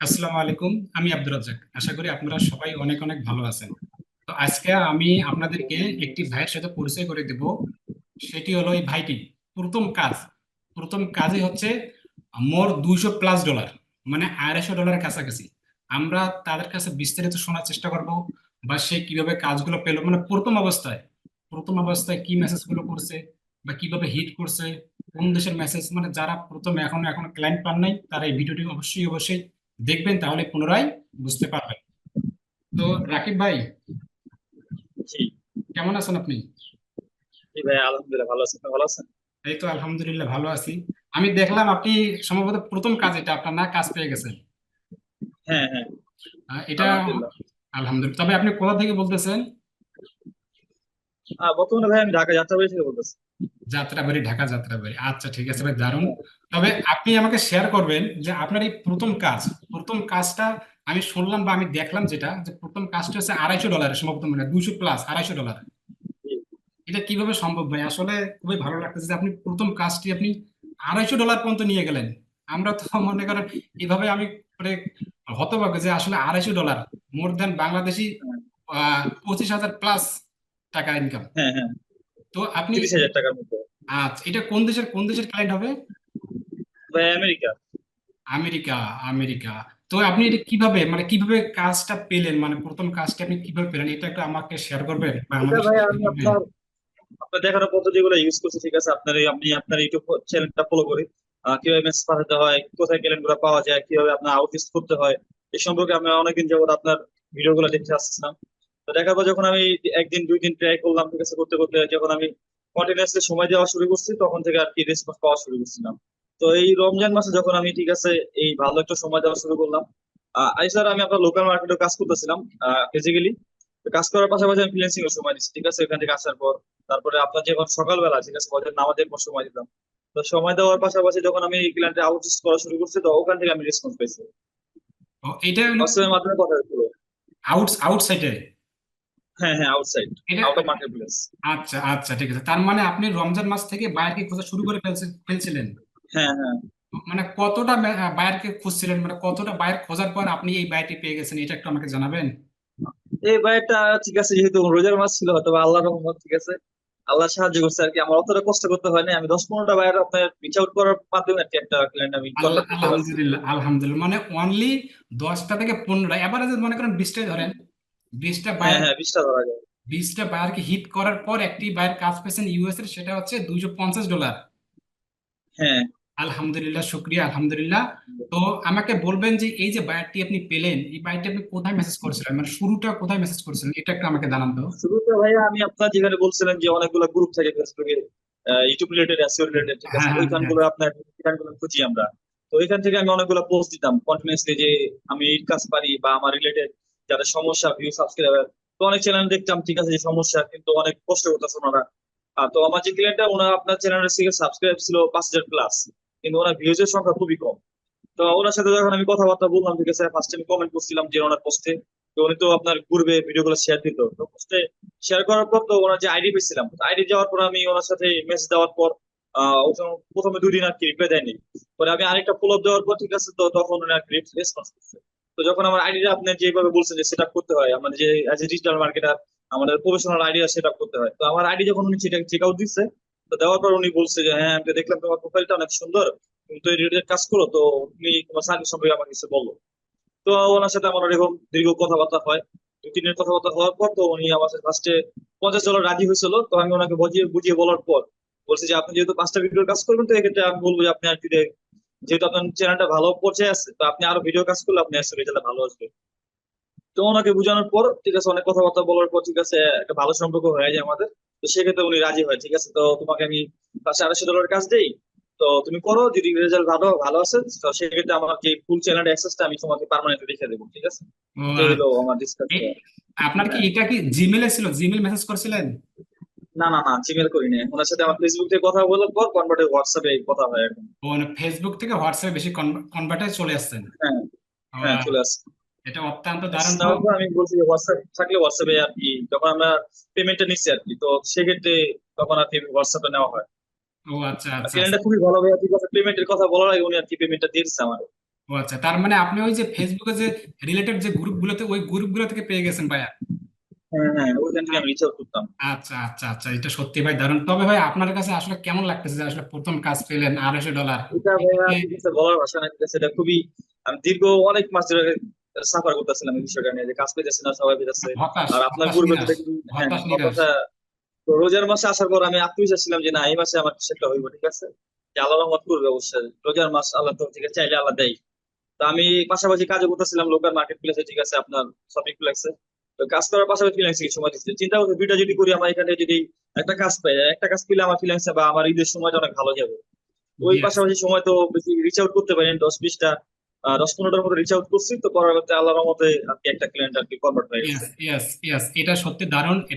আসসালামু আলাইকুম। আমি আব্দুর রাজ্জাক। আশা করি আপনারা সবাই অনেক অনেক ভালো আছেন। তো আজকে আমি আপনাদেরকে একটি ভাইয়ের সাথে পরিচয় করে দেব। সেটি হলো এই ভাইটি প্রথম কাজ প্রথম কাজই হচ্ছে মোর $200+, মানে $250 কাছাকাছি। আমরা তাদের কাছে বিস্তারিত শোনার চেষ্টা করব, বা সে কিভাবে কাজগুলো পেলো, মানে প্রথম অবস্থায় কি মেসেজ গুলো করছে, বা কিভাবে হিট করছে, কোন দেশের মেসেজ। মানে যারা প্রথমে এখনো ক্লায়েন্ট পান নাই, তারা এই ভিডিওটি অবশ্যই অবশ্যই দেখবেন, তাহলে পুনরায় বুঝতে পারবেন। তো রাকিব ভাই, জি। কেমন আছেন আপনি? জি ভাই, আলহামদুলিল্লাহ ভালো আছি। আপনি ভালো আছেন? এই তো আলহামদুলিল্লাহ ভালো আছি। আমি দেখলাম আপনি সম্ভবত প্রথম কাজ, এটা আপনার না, কাজ পেয়ে গেছেন। হ্যাঁ, হ্যাঁ, এটা আলহামদুলিল্লাহ। আলহামদুলিল্লাহ। তবে আপনি কোথা থেকে বলতেছেন? বর্তমানে ভাই আমি ঢাকা যাত্রাবাড়ি থেকে বলতেছি। যাত্রাবাড়ি, ঢাকা যাত্রাবাড়ি। আচ্ছা, ঠিক আছে ভাই, দারুণ। তবে আপনি আমাকে শেয়ার করবেন যে আপনার এই প্রথম কাজটা আমি শুনলাম বা আমি দেখলাম, যেটা যে প্রথম কাজটা হচ্ছে $250, সম্ভবত মানে 200+, $250। জি। এটা কিভাবে সম্ভব ভাই? আসলে খুবই ভালো লাগতেছে যে আপনি প্রথম কাজটি আপনি $250 পর্যন্ত নিয়ে গেলেন। আমরা তো মনে করেন এভাবে আমি মানে হতবাক যে আসলে $250, মোর দেন বাংলাদেশি হ্যাঁ, 25,000+ টাকা ইনকাম। হ্যাঁ, হ্যাঁ, তো আপনি 30,000 টাকার মধ্যে। আচ্ছা, এটা কোন দেশের ক্লায়েন্ট হবে? ভাই আমেরিকা। আমেরিকা। আমেরিকা। তো আপনি এটা কিভাবে কাজটা পেলেন, মানে প্রথম কাজটা আপনি কিভাবে পেলেন, এটা একটু আমাকে শেয়ার করবেন বা এটা আমাদের ভাই সাথে শেয়ার আমি করবেন? আপনার আপনার দেখানো পদ্ধতিগুলো ইউজ করছি, ঠিক আছে। আমি আপনার ইউটিউব চ্যানেলটা ফলো করি। কিভাবে মেসেজ পাঠাতে হয়, কোথায় ক্যালেন্ডার গুলো পাওয়া যায়, কিভাবে আপনার আউটরিচ করতে হয়, এই সম্পর্কে আমি অনেকদিন যাবত আপনার ভিডিও গুলো দেখতে আসছিলাম। তো দেখার পর যখন আমি একদিন দুই দিন ট্রাই করলাম, ঠিক আছে, করতে করতে যখন আমি কন্টিনিউয়াসলি সময় দেওয়া শুরু করছি, তখন থেকে আর কি রেসপন্স পাওয়া শুরু করছিলাম। তো এই রমজান মাসে যখন আমি, ঠিক আছে, এই ভালো একটা সময় দেওয়া শুরু করলাম। স্যার আমি আপনার লোকাল মার্কেটে কাজ করতেছিলাম ফিজিক্যালি। কাজ করার পাশাপাশি আমি ফ্রিল্যান্সিং এর সময় দিচ্ছি, ঠিক আছে, এখান থেকে আসার পর। তারপরে আপনার যখন সকালবেলা, ঠিক আছে, ফজর নামাজের পর সময় দিতাম। তো সময় দেওয়ার পাশাপাশি যখন আমি ক্লায়েন্টে আউটরিচ করা শুরু করছি, তো ওখান থেকে আমি রেসপন্স পাইছি। ও, এটা হলো হোয়াটসঅ্যাপের মাধ্যমে কথা হয়েছিল। আউটসাইডে। হ্যাঁ, হ্যাঁ, আউটসাইড, এটা আউট অফ মার্কেট প্লেস। আচ্ছা আচ্ছা, ঠিক আছে। তার মানে আপনি রমজান মাস থেকে বায়ারকে খোঁজা শুরু করে ফেলছিলেন। হ্যাঁ, হ্যাঁ। মানে কতটা বায়ারকে খুঁজছিলেন, মানে কতটা বায়ার খোঁজার পর আপনি এই বায়ারটি পেয়ে গেছেন, এটা একটু আমাকে জানাবেন। এই ভাইটা, ঠিক আছে, যেহেতু রোজার মাস ছিল, হয়তো বা আল্লাহর রহমত, ঠিক আছে, আল্লাহ সাহায্য করছে আর কি। আমার অতটা কষ্ট করতে হয় না, আমি 10-15টা বাইরে আপনার রিচ আউট করার মাধ্যমে আর কি একটা ক্লায়েন্ট আমি আল্লাহ, কন্ট্যাক্ট করতে পারছি। আলহামদুলিল্লাহ আলহামদুলিল্লাহ, মানে অনলি 10টা থেকে 15টা, এভারেজ মনে করেন 20টাই ধরেন। 20টা হ্যাঁ, বায়ার, হ্যাঁ, 20টা ধরা যায়। 20টা বায়ারকে হিট করার পর একটি বায়ার কাজ পেয়েছেন ইউএস এর, সেটা হচ্ছে $250। হ্যাঁ। আলহামদুলিল্লাহ, শুক্রিয়া, আলহামদুলিল্লাহ। তো আমাকে বলবেন যে এই যে বায়ারটি আপনি পেলেন, এই বায়ারটি আপনি কোথায় মেসেজ করেছিলেন, মানে শুরুটা কোথায় মেসেজ করেছিলেন, এটা একটু আমাকে জানান তো। শুরুতে ভাইয়া আমি আপনার যেখানে বলছিলেন যে অনেকগুলো গ্রুপ থাকে ফেসবুকে, ইউটিউব রিলেটেড, এসইও রিলেটেড, ঠিক আছে, হ্যাঁ হ্যাঁ হ্যাঁ। ওইখানগুলো আপনার ঠিকানাগুলো খুঁজি আমরা। তো ওইখান থেকে আমি অনেকগুলো পোস্ট দিতাম কন্টিনিউসলি যে আমি এই কাজ পারি বা আমার রিলেটেড যাদের সমস্যা, ভিউ সাবস্ক্রাইবার। তো অনেক চ্যানেল দেখতাম, ঠিক আছে, যে সমস্যা, কিন্তু অনেক কষ্ট করতেছে ওনারা। তো আমার যে ক্লিয়েন্টটা, ওনার আপনার চ্যানেলের থেকে সাবস্ক্রাইব ছিল 5,000+, কিন্তু ওনার ভিউজ এর সংখ্যা খুবই কম। তো ওনার সাথে যখন আমি কথাবার্তা বললাম, ঠিক আছে, ফার্স্ট আমি কমেন্ট করছিলাম যে ওনার পোস্টে। তো উনি তো আপনার পূর্বে ভিডিও গুলো শেয়ার দিত, তো পোস্টে শেয়ার করার পর তো ওনার যে আইডি পেয়েছিলাম, আইডি যাওয়ার পর আমি ওনার সাথে মেসেজ দেওয়ার পর ও তো প্রথমে 2 দিন আর কি রিপ্লাই দেয়নি। পরে আমি আরেকটা ফলো আপ দেওয়ার পর, ঠিক আছে, তো তখন উনি আর কি রেসপন্স করছে। তো যখন আমার আইডিটা আপনি যেভাবে বলছেন যে সেট আপ করতে হয়, আমাদের যে অ্যাজ এ ডিজিটাল মার্কেটার আমাদের প্রফেশনাল আইডিয়া সেট আপ করতে হয়, তো আমার আইডি যখন উনি চেক আউট দিচ্ছে, তো দেওয়ার পর উনি বলছে যে হ্যাঁ, আমি দেখলাম তোমার প্রোফাইলটা অনেক সুন্দর, তুমি তো এই রিলেটেড কাজ করো, তো তুমি তোমার সার্ভিস সম্পর্কে আমাকে কিছু বলো। তো ওনার সাথে আমার এরকম দীর্ঘ কথাবার্তা হয়। 2-3 দিনের কথাবার্তা হওয়ার পর তো উনি আমার সাথে ফার্স্টে $50 রাজি হয়েছিল। তো আমি ওনাকে বুঝিয়ে বুঝিয়ে বলার পর বলছি যে আপনি যেহেতু 5টা ভিডিওর কাজ করবেন, তো এক্ষেত্রে আমি বলবো যে আপনি আর যদি, যেহেতু আপনার চ্যানেলটা ভালো পর্যায়ে আছে, তো আপনি আরো ভিডিও কাজ করলে আপনি আসলে রেজাল্ট ভালো আসবে। তো ওনাকে বোঝানোর পর, ঠিক আছে, অনেক কথাবার্তা বলার পর, ঠিক আছে, একটা ভালো সম্পর্ক হয়ে যায় আমাদের। তো সেক্ষেত্রে উনি রাজি হয়, ঠিক আছে, তো তোমাকে আমি $250 কাজ দেই, তো তুমি করো, যদি রেজাল্ট ভালো ভালো আছে, তো সেক্ষেত্রে আমার যে ফুল চ্যানেল অ্যাক্সেসটা আমি তোমাকে পার্মানেন্ট রেখে দেবো, ঠিক আছে। ও এটাই হলো আচ্ছা। আমার ডিসকাস। এই আপনার কি হ্যাঁ। এটা কি জিমেলে ছিল, জিমেল মেসেজ করেছিলেন? না, না, না, জিমেল করিনি। ওনার সাথে আমার ফেসবুক থেকে কথা বলার পর কনভার্টে হোয়াটসঅ্যাপে কথা হয় এখন। ও মানে ফেসবুক থেকে হোয়াটসঅ্যাপে বেশি কনভার্টে চলে আসছেন। হ্যাঁ, ও, হ্যাঁ, চলে আসছে। এটা অত্যন্ত মেসেজ দারুণ তো। নেওয়ার পর আমি বলছি যে হোয়াটসঅ্যাপ থাকলে হোয়াটসঅ্যাপে আর কি, যখন আমরা পেমেন্টটা নিচ্ছি আর কি, তো সেক্ষেত্রে তখন আর কি হোয়াটসঅ্যাপে নেওয়া হয়। ও আচ্ছা আচ্ছা আচ্ছা। ক্লায়েন্টটা খুবই ভালো ভাবে, ঠিক আছে, পেমেন্টের কথা বলার আগে উনি আর কি পেমেন্টটা দিয়ে দিচ্ছে আমার। ও আচ্ছা, তার মানে আপনি ওই যে ফেসবুকে যে রিলেটেড যে গ্রুপগুলোতে, ওই গ্রুপগুলো থেকে পেয়ে গেছেন ভাইয়া? হ্যাঁ হ্যাঁ, ওইখান থেকে আমি রিচ আউট করতাম। আচ্ছা আচ্ছা আচ্ছা, এটা সত্যি ভাই দারুণ। তবে ভাই আপনার কাছে আসলে কেমন লাগতেছে যে আসলে প্রথম কাজ পেলেন $250? এটা ভাইয়া এক্ষেত্রে ঠিক আছে, বলার ভাষা নাই, ঠিক আছে, এটা খুবই, আমি দীর্ঘ অনেক মাস ধরে সাফার করতেছিলাম এই বিষয়টা নিয়ে, যে কাজ পেতেছি না, সবাই পেতেছে। হতাশ, আর আপনার হতাশ পূর্বে তো নিরাশ, দেখি, হ্যাঁ, হতাশ নিরাশ। হতাশা। তো রোজার মাসে আসার পর আমি আত্মবিশ্বাস ছিলাম যে না, এই মাসে আমার সেটা হইব, ঠিক আছে, যে আল্লাহ রহমত করবে অবশ্যই, রোজার মাস আল্লাহ তো থেকে চাইলে আল্লাহ দেয়। তো আমি পাশাপাশি কাজও করতেছিলাম লোকাল মার্কেট প্লেসে, ঠিক আছে, আপনার শপিং প্লেসে। তো কাজ করার পাশাপাশি ফ্রিল্যান্সিং সময় দিচ্ছি, চিন্তা করছি দুইটা যদি করি, আমার এখানে যদি একটা কাজ পাই, একটা কাজ পেলে আমার ফ্রিল্যান্সে বা আমার ঈদের সময়টা অনেক ভালো যাবে। ওই ইয়েস, পাশাপাশি সময় তো বেশি রিচ আউট করতে পারি 10-20টা, 10-15টার মতো রিচ আউট করছি, তো পরবর্তীতে আল্লাহর রহমতে আর কি একটা ক্লায়েন্ট আর কি কনভার্ট হয়ে ইয়েস, গেছে। ইয়েস, ইয়েস, এটা সত্যি দারুণ।